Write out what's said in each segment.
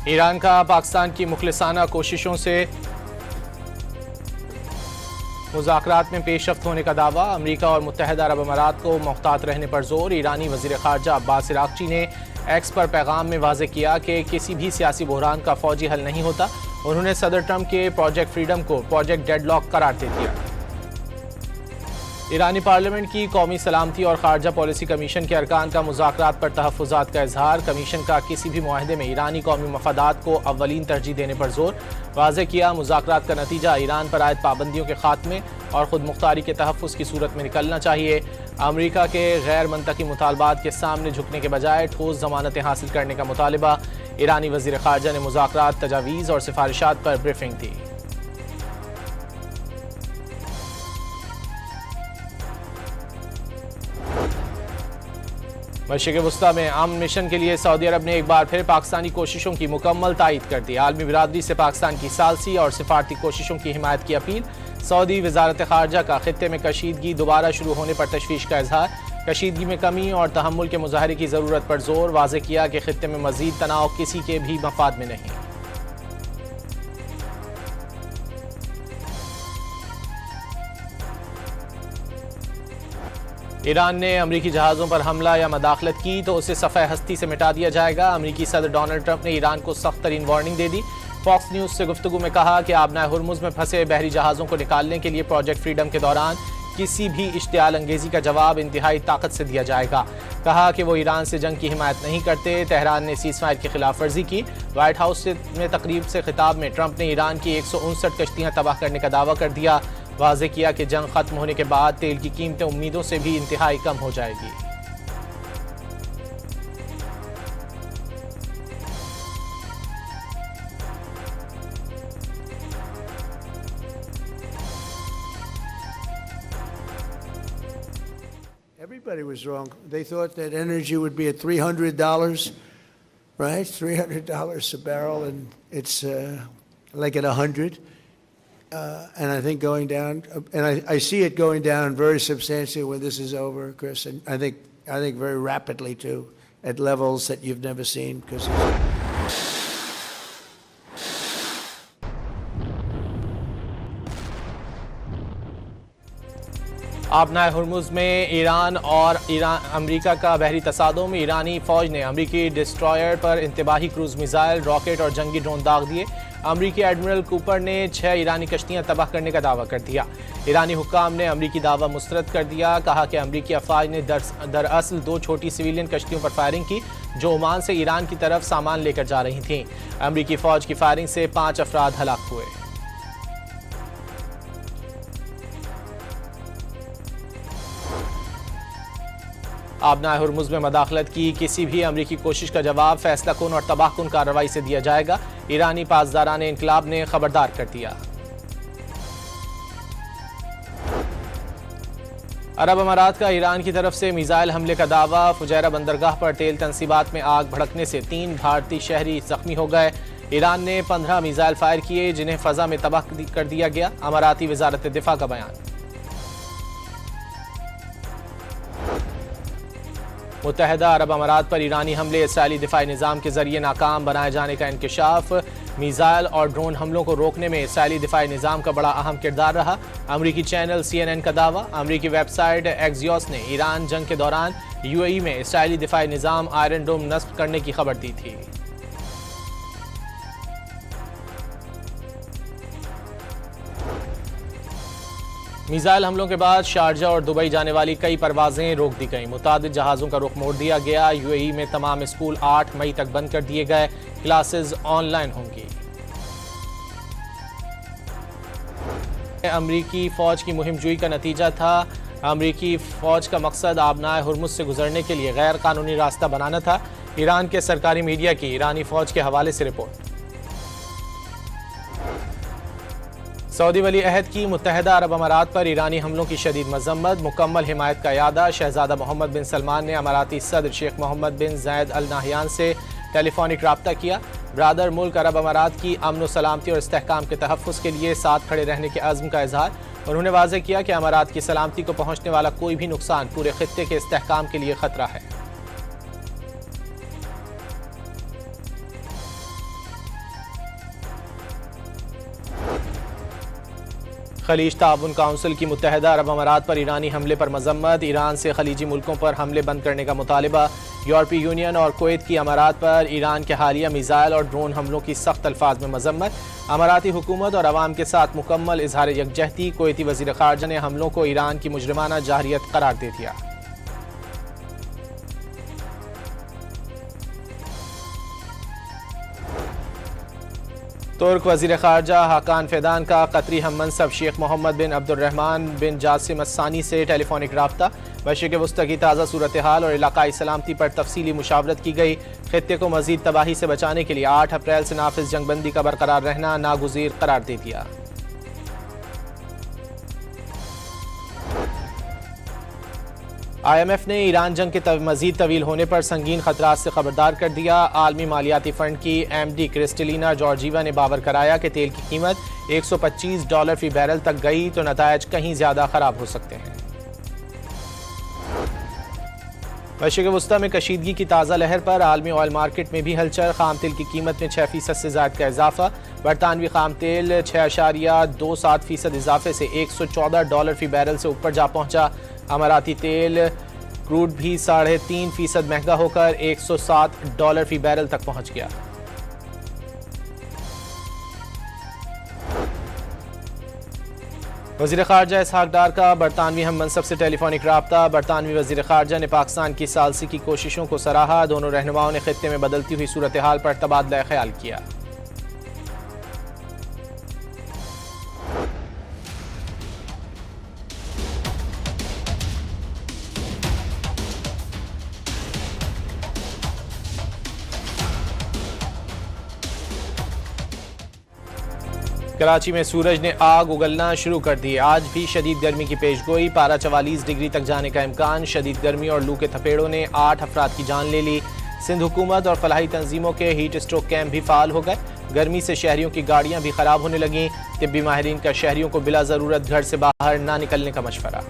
Iran का पाकिस्तान की मुखलिसाना कोशिशों से मुज़ाकरात में पेशरफ्त होने का दावा। अमरीका और मुत्तहदा अरब अमारात को मोहतात रहने पर जोर। ईरानी वज़ीर ख़ारजा अब्बास इराक़ची ने एक्स पर पैगाम में वाज़ेह किया कि किसी भी सियासी बहरान का फ़ौजी हल नहीं होता। उन्होंने सदर ट्रंप के प्रोजेक्ट फ्रीडम को प्रोजेक्ट डेडलॉक करार दे दिया। ईरानी पार्लियामेंट की कौमी सलामती और खारजा पॉलिसी कमीशन के अरकान का मुज़ाकरात पर तहफ़्फ़ुज़ात का इजहार। कमीशन का किसी भी मुआहदे में ईरानी कौमी मफादात को अव्वलीन तरजीह देने पर जोर। वाज़ेह किया मुज़ाकरात का नतीजा ईरान पर आयद पाबंदियों के खात्मे और खुद मुख्तारी के तहफ़्फ़ुज़ की सूरत में निकलना चाहिए। अमरीका के गैर मंतकी मुतालबात के सामने झुकने के बजाय ठोस ज़मानतें हासिल करने का मुतालिबा। ईरानी वज़ीर ख़ारजा ने मुज़ाकरात, तजावीज़ और सिफारिशात पर ब्रीफिंग दी। मशरिक़ वुस्ता में अमन मिशन के लिए सऊदी अरब ने एक बार फिर पाकिस्तानी कोशिशों की मुकम्मल तायीद कर दी। आलमी बिरादरी से पाकिस्तान की सालसी और सिफारती कोशिशों की हिमायत की अपील। सऊदी वज़ारत ख़ारजा का खित्ते में कशीदगी दोबारा शुरू होने पर तशवीश का इजहार। कशीदगी में कमी और तहम्मुल के मुजाहरे की ज़रूरत पर जोर। वाज़ेह किया कि खित्ते में मज़ीद तनाव किसी के भी मफाद में नहीं। ईरान ने अमरीकी जहाज़ों पर हमला या मदाखलत की तो उसे सफ़े हस्ती से मिटा दिया जाएगा। अमरीकी सदर डोनाल्ड ट्रंप ने ईरान को सख्त तरीन वार्निंग दे दी। फॉक्स न्यूज़ से गुफ्तगू में कहा कि आबनाए हुर्मुज़ में फंसे बहरी जहाज़ों को निकालने के लिए प्रोजेक्ट फ्रीडम के दौरान किसी भी इश्तियाल अंगेज़ी का जवाब इंतहाई ताकत से दिया जाएगा। कहा कि वो ईरान से जंग की हिमायत नहीं करते। तेहरान ने सीज़फायर की खिलाफ वर्जी की। व्हाइट हाउस में तकरीब से खिताब में ट्रंप ने ईरान की 159 कश्तियाँ तबाह करने का दावा कर दिया। वाज़ेह किया कि जंग खत्म होने के बाद तेल की कीमतें उम्मीदों से भी इंतहाई कम हो जाएगी। Everybody was wrong. They thought that energy would be at $300, right? $300 a barrel, and it's like at 100. And I think going down, and I see it going down very substantially when this is over, Chris. And I think very rapidly too, at levels that you've never seen. Because आबनाए Hormuz में Iran और अमरीका का बहरी तसादुम। ईरानी फ़ौज ने अमरीकी destroyer पर इंतबाही cruise missile, rocket और जंगी drone दाग दिए। अमरीकी एडमिरल कूपर ने 6 ईरानी कश्तियां तबाह करने का दावा कर दिया। ईरानी हुक्काम ने अमरीकी दावा मुस्तरद कर दिया। कहा कि अमरीकी अफवाज ने दरअसल 2 छोटी सिविलियन कश्तियों पर फायरिंग की जो ओमान से ईरान की तरफ सामान लेकर जा रही थीं। अमरीकी फ़ौज की फायरिंग से 5 अफराद हलाक हुए। आबनाए हुर्मुज़ में मदाखलत की किसी भी अमरीकी कोशिश का जवाब फैसला कुन और तबाहकुन कार्रवाई से दिया जाएगा। ईरानी पासदारान इनकलाब ने खबरदार कर दिया। अरब अमारात का ईरान की तरफ से मिसाइल हमले का दावा। फुजैरा बंदरगाह पर तेल तनसीबात में आग भड़कने से 3 भारतीय शहरी जख्मी हो गए। ईरान ने 15 मिसाइल फायर किए जिन्हें फ़ज़ा में तबाह कर दिया गया। अमाराती वज़ारत दिफ़ा का बयान। मुत्तहदा अरब अमारात पर ईरानी हमले इसराइली दिफाई निज़ाम के जरिए नाकाम बनाए जाने का इंकशाफ। मिसाइल और ड्रोन हमलों को रोकने में इसराइली दिफाई निज़ाम का बड़ा अहम किरदार रहा। अमरीकी चैनल CNN का दावा। अमरीकी वेबसाइट एक्सियोस ने ईरान जंग के दौरान UAE में इसराइली दिफाई निज़ाम आयरन डोम नस्ब करने की खबर दी थी। मिसाइल हमलों के बाद शारजा और दुबई जाने वाली कई परवाजें रोक दी गईं। मुतादिद जहाज़ों का रुख मोड़ दिया गया। UAE में तमाम स्कूल 8 मई तक बंद कर दिए गए। क्लासेस ऑनलाइन होंगी। अमरीकी फ़ौज की मुहिमजुई का नतीजा था। अमरीकी फ़ौज का मकसद आबनाए हुर्मुज़ से गुजरने के लिए गैर कानूनी रास्ता बनाना था। ईरान के सरकारी मीडिया की ईरानी फ़ौज के हवाले से रिपोर्ट। सऊदी वली अहद की मुत्तहदा अरब अमारात पर ईरानी हमलों की शदीद मजम्मत। मुकम्मल हिमायत का यादा। शहजादा मोहम्मद बिन सलमान ने अमाराती सदर शेख मोहम्मद बिन ज़ायद अल नाहयान से टेलीफोनिक रब्ता किया। ब्रादर मुल्क अरब अमारात की अमन सलामती और इस्तेहकाम के तहफ़्फ़ुज़ के लिए साथ खड़े रहने के अज़्म का इजहार। उन्होंने वाज़ेह किया कि अमारात की सलामती को पहुँचने वाला कोई भी नुकसान पूरे खित्ते के इस्तेहकाम के लिए खतरा है। खलीज ताउन काउंसिल की मुत्तहदा अरब अमारात पर ईरानी हमले पर मजम्मत। ईरान से खलीजी मुल्कों पर हमले बंद करने का मुतालिबा। यूरोपीय यूनियन और कुवैत की अमारात पर ईरान के हालिया मिसाइल और ड्रोन हमलों की सख्त अल्फाज में मजम्मत। अमाराती हुकूमत और अवाम के साथ मुकम्मल इजहार यकजहती। कुवैती वज़ीर ख़ारजा ने हमलों को ईरान की मुजरिमाना जाहिरियत करार दे दिया। तुर्क वज़ीर ख़ारजा हाकान फ़ेदान का कतरी हम मनसब शेख मोहम्मद बिन अब्दुर्रहमान बिन जासिम अस्सानी से टेलीफोनिक रब्ता। मशरिक़ वस्ती की ताज़ा सूरत हाल और इलाकाई सलामती पर तफसीली मुशावरत की गई। खित्ते को मज़ीद तबाही से बचाने के लिए 8 अप्रैल से नाफिज जंगबंदी का बरकरार रहना नागुज़ीर करार दे दिया। IMF ने ईरान जंग के मज़ीद तवील होने पर संगीन खतरात से खबरदार कर दिया। आलमी मालियाती फ़ंड की MD क्रिस्टलिना जॉर्जीवा ने बावर कराया कि तेल की कीमत $125 फी बैरल तक गई तो नतायज कहीं ज़्यादा ख़राब हो सकते हैं। मशरिक़ वस्ती में कशीदगी की ताज़ा लहर पर आलमी ऑयल मार्केट में भी हलचल। खाम तेल की कीमत में 6% से ज़ायद का इजाफा। बरतानवी खाम तेल 6.27% इजाफे से $114 फी बैरल से ऊपर जा पहुंचा। अमाराती तेल क्रूड भी 3.5% महंगा होकर $107 फी बैरल तक पहुंच गया। वज़ीर ख़ारजा इसहाक डार का बरतानवी हम मनसब से टेलीफोनिक रब्ता। बरतानवी वज़ीर ख़ारजा ने पाकिस्तान की सालसी की कोशिशों को सराहा। दोनों रहनुमाओं ने खित्ते में बदलती हुई सूरत हाल पर तबादला ख्याल किया। कराची में सूरज ने आग उगलना शुरू कर दी। आज भी शदीद गर्मी की पेशगोई। पारा 44 डिग्री तक जाने का इम्कान। शदीद गर्मी और लू के थपेड़ों ने 8 अफराद की जान ले ली। सिंध हुकूमत और फलाही तंजीमों के हीट स्ट्रोक कैंप भी फाल हो गए। गर्मी से शहरियों की गाड़ियां भी खराब होने लगीं। तिब्बी माहिरीन का शहरियों को बिला ज़रूरत घर से बाहर ना निकलने का मशवरा।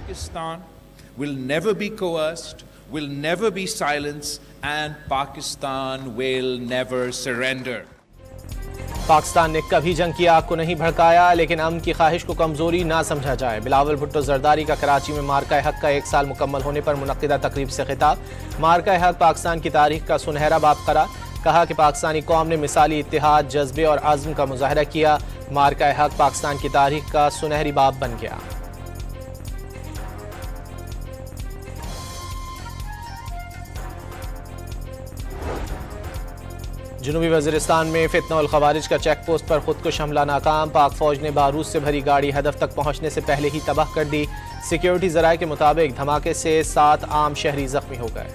Pakistan will never be coerced, will never be silenced, and Pakistan will never surrender. Pakistan ने कभी जंग की आग को नहीं भड़काया, लेकिन अमन की ख्वाहिश को कमजोरी ना समझा जाए। बिलावल भुट्टो जरदारी का कराची में मार्का हक का 1 साल मुकम्मल होने पर मुनक्किदा तकरीब से खिताब। मार्का हक पाकिस्तान की तारीख का सुनहरा बाब करार। कहा कि पाकिस्तानी कौम ने मिसाली इत्तेहाद, जज्बे और आज़म का मुजाहरा किया। मार्का हक पाकिस्तान की तारीख का सुनहरी बाब बन गया। जनूबी वज़ीरिस्तान में फितना उल खवारिज का चेक पोस्ट पर खुदकुश हमला नाकाम। पाक फौज ने बारूद से भरी गाड़ी हदफ तक पहुंचने से पहले ही तबाह कर दी। सिक्योरिटी ज़राए के मुताबिक धमाके से 7 आम शहरी जख्मी हो गए।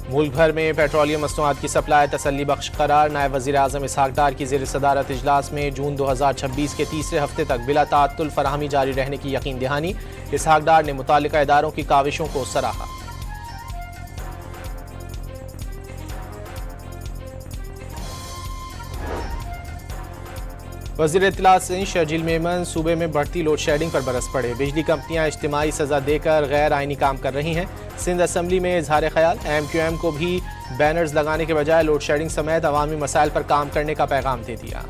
मुल्क भर में पेट्रोलियम मसनूआत की सप्लाई तसल्ली बख्श करार। नायब वज़ीर आज़म इसहाक डार की ज़ेर सदारत इजलास में जून 2026 के तीसरे हफ्ते तक बिला ताअत्तुल फराहमी जारी रहने की यकीन दहानी। इसहाक डार ने मुतालिका इदारों की काविशों को सराहा। वज़ीर इत्तलात सिंध शर्जील मेमन सूबे में बढ़ती लोड शेडिंग पर बरस पड़े। बिजली कंपनियां इज्तिमाई सजा देकर गैर आइनी काम कर रही हैं। सिंध असम्बली में इजहार ख्याल। MQM को भी बैनर्स लगाने के बजाय लोड शेडिंग समेत अवामी मसाइल पर काम करने का पैगाम दे दिया।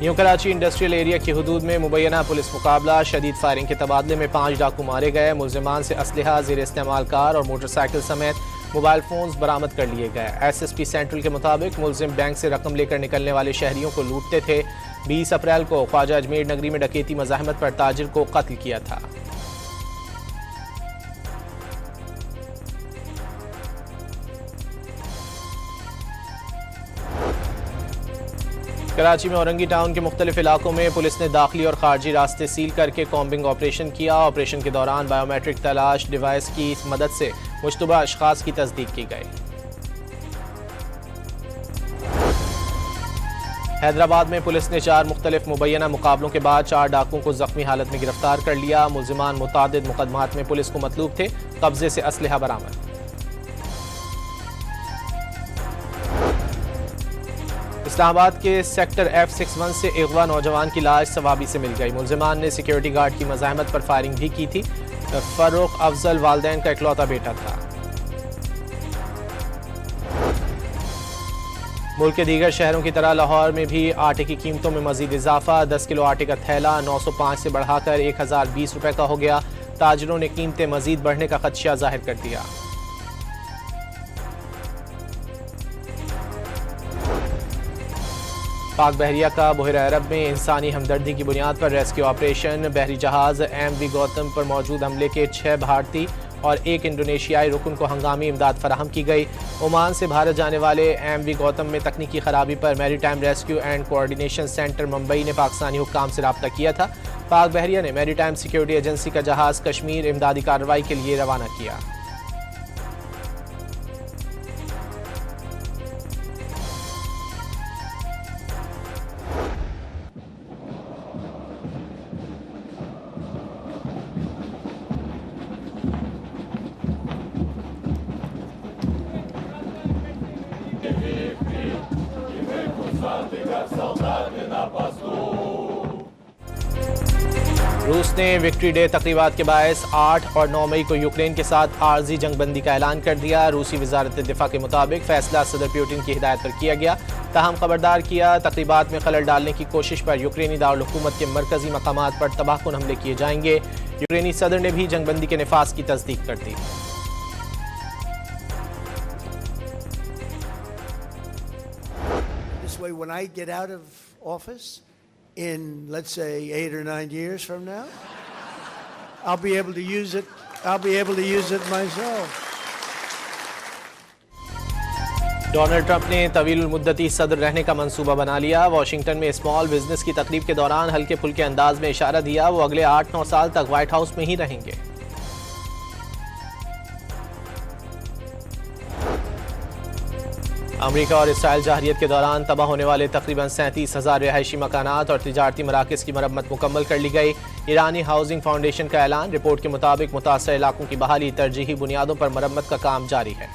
न्यू कराची इंडस्ट्रियल एरिया की हुदूद में मुबैना पुलिस मुकाबला। शदीद फायरिंग के तबादले में 5 डाकू मारे गए। मुलजिमान से असलहा, ज़ेर इस्तेमाल कार और मोटरसाइकिल समेत मोबाइल फोन्स बरामद कर लिए गए। SSP सेंट्रल के मुताबिक मुलजिम बैंक से रकम लेकर निकलने वाले शहरियों को लूटते थे। 20 अप्रैल को ख्वाजा अजमेर नगरी में डकैती मज़ाहमत पर ताजिर को कत्ल किया था। कराची में औरंगी टाउन के मुख्तलिफ इलाकों में पुलिस ने दाखिली और खारजी रास्ते सील करके कॉम्बिंग ऑपरेशन किया। ऑपरेशन के दौरान बायोमेट्रिक तलाश डिवाइस की मदद से मुश्तबा अशखास की तस्दीक की गई। हैदराबाद में पुलिस ने 4 मुख्तलिफ मुबैना मुकाबलों के बाद 4 डाकुओं को जख्मी हालत में गिरफ्तार कर लिया। मुलजिमान मुतादिद मुकदमात में पुलिस को मतलूब थे। कब्जे से असलहा बरामद। इस्लामाबाद के सेक्टर F61 से अगवा नौजवान की लाश सवाबी से मिल गई। मुल्जिमान ने सिक्योरिटी गार्ड की मज़ाहमत पर फायरिंग भी की थी। फर्रुख अफजल वालिदैन का इकलौता बेटा था। मुल्क के दीगर शहरों की तरह लाहौर में भी आटे की कीमतों में मजीद इजाफा। 10 किलो आटे का थैला 905 से बढ़ाकर 1020 रुपए का हो गया। ताजरों ने कीमतें मजीद बढ़ने का खदशा जाहिर कर दिया। पाक बहरिया का बहरा अरब में इंसानी हमदर्दी की बुनियाद पर रेस्क्यू ऑपरेशन। बहरी जहाज MV गौतम पर मौजूद हमले के 6 भारतीय और 1 इंडोनेशियाई रुकन को हंगामी इमदाद फराहम की गई। ओमान से भारत जाने वाले MV गौतम में तकनीकी खराबी पर maritime rescue and coordination centre Mumbai ने पाकिस्तानी हुक्काम से रब्ता किया था। पाक बहरिया ने मैरीटाइम सिक्योरिटी एजेंसी का जहाज कश्मीर इमदादी कार्रवाई के लिए रवाना किया। रूस ने विक्ट्री डे तकरीबात के बायस 8 और 9 मई को यूक्रेन के साथ आर्जी जंगबंदी का ऐलान कर दिया। रूसी वजारत दिफा के मुताबिक फैसला सदर पुतिन की हिदायत पर किया गया। ताहम खबरदार किया, तकरीबात में खलल डालने की कोशिश पर यूक्रेनी दारुल हुकूमत के मरकजी मकामात पर तबाहकुन हमले किए जाएंगे। यूक्रेनी सदर ने भी जंगबंदी के निफाज की तस्दीक कर दी। When I get out of office in, let's say, 8 or 9 years from now, I'll be able to use it. I'll be able to use it myself. Donald Trump ने तवील मुद्दती सदर रहने का मंसूबा बना लिया। वाशिंगटन में स्मॉल बिजनेस की तकरीब के दौरान हल्के फुल्के अंदाज में इशारा दिया वो अगले 8-9 साल तक व्हाइट हाउस में ही रहेंगे। अमेरिका और इसराइल जाहरियत के दौरान तबाह होने वाले तकरीबन 37,000 रिहायशी मकानात और तिजारती मराकज़ की मरम्मत मुकम्मल कर ली गई। ईरानी हाउसिंग फाउंडेशन का ऐलान। रिपोर्ट के मुताबिक मुतासर इलाकों की बहाली तरजीही बुनियादों पर मरम्मत का काम जारी है।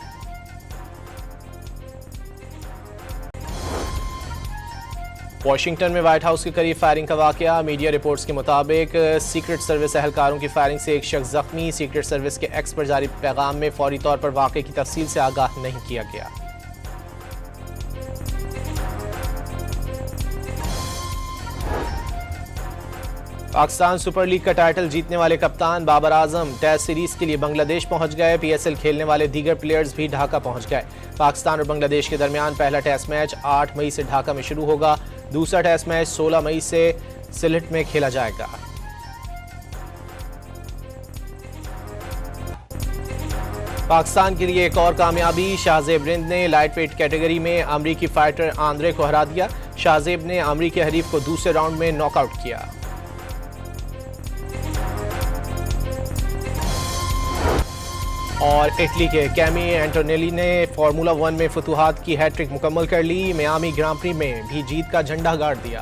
वाशिंगटन में व्हाइट हाउस के करीब फायरिंग का वाकया। मीडिया रिपोर्ट्स के मुताबिक सीक्रेट सर्विस एहलकारों की फायरिंग से एक शख्स जख्मी। सीक्रेट सर्विस के एक्स पर जारी पैगाम में फौरी तौर पर वाकये की तफसील से आगाह नहीं किया गया। पाकिस्तान सुपर लीग का टाइटल जीतने वाले कप्तान बाबर आजम टेस्ट सीरीज के लिए बांग्लादेश पहुंच गए। PSL खेलने वाले दीगर प्लेयर्स भी ढाका पहुंच गए। पाकिस्तान और बांग्लादेश के दरमियान पहला टेस्ट मैच 8 मई से ढाका में शुरू होगा। दूसरा टेस्ट मैच 16 मई से सिलहट में खेला जाएगा। पाकिस्तान के लिए एक और कामयाबी। शाहजेब रिंद ने लाइट वेट कैटेगरी में अमरीकी फाइटर आंद्रे को हरा दिया। शाहजेब ने अमरीकी हरीफ को दूसरे राउंड में नॉकआउट किया। और इटली के कैमी एंटोनेली ने फार्मूला 1 में फतूहात की हैट्रिक मुकम्मल कर ली। मियामी ग्रां प्री में भी जीत का झंडा गाड़ दिया।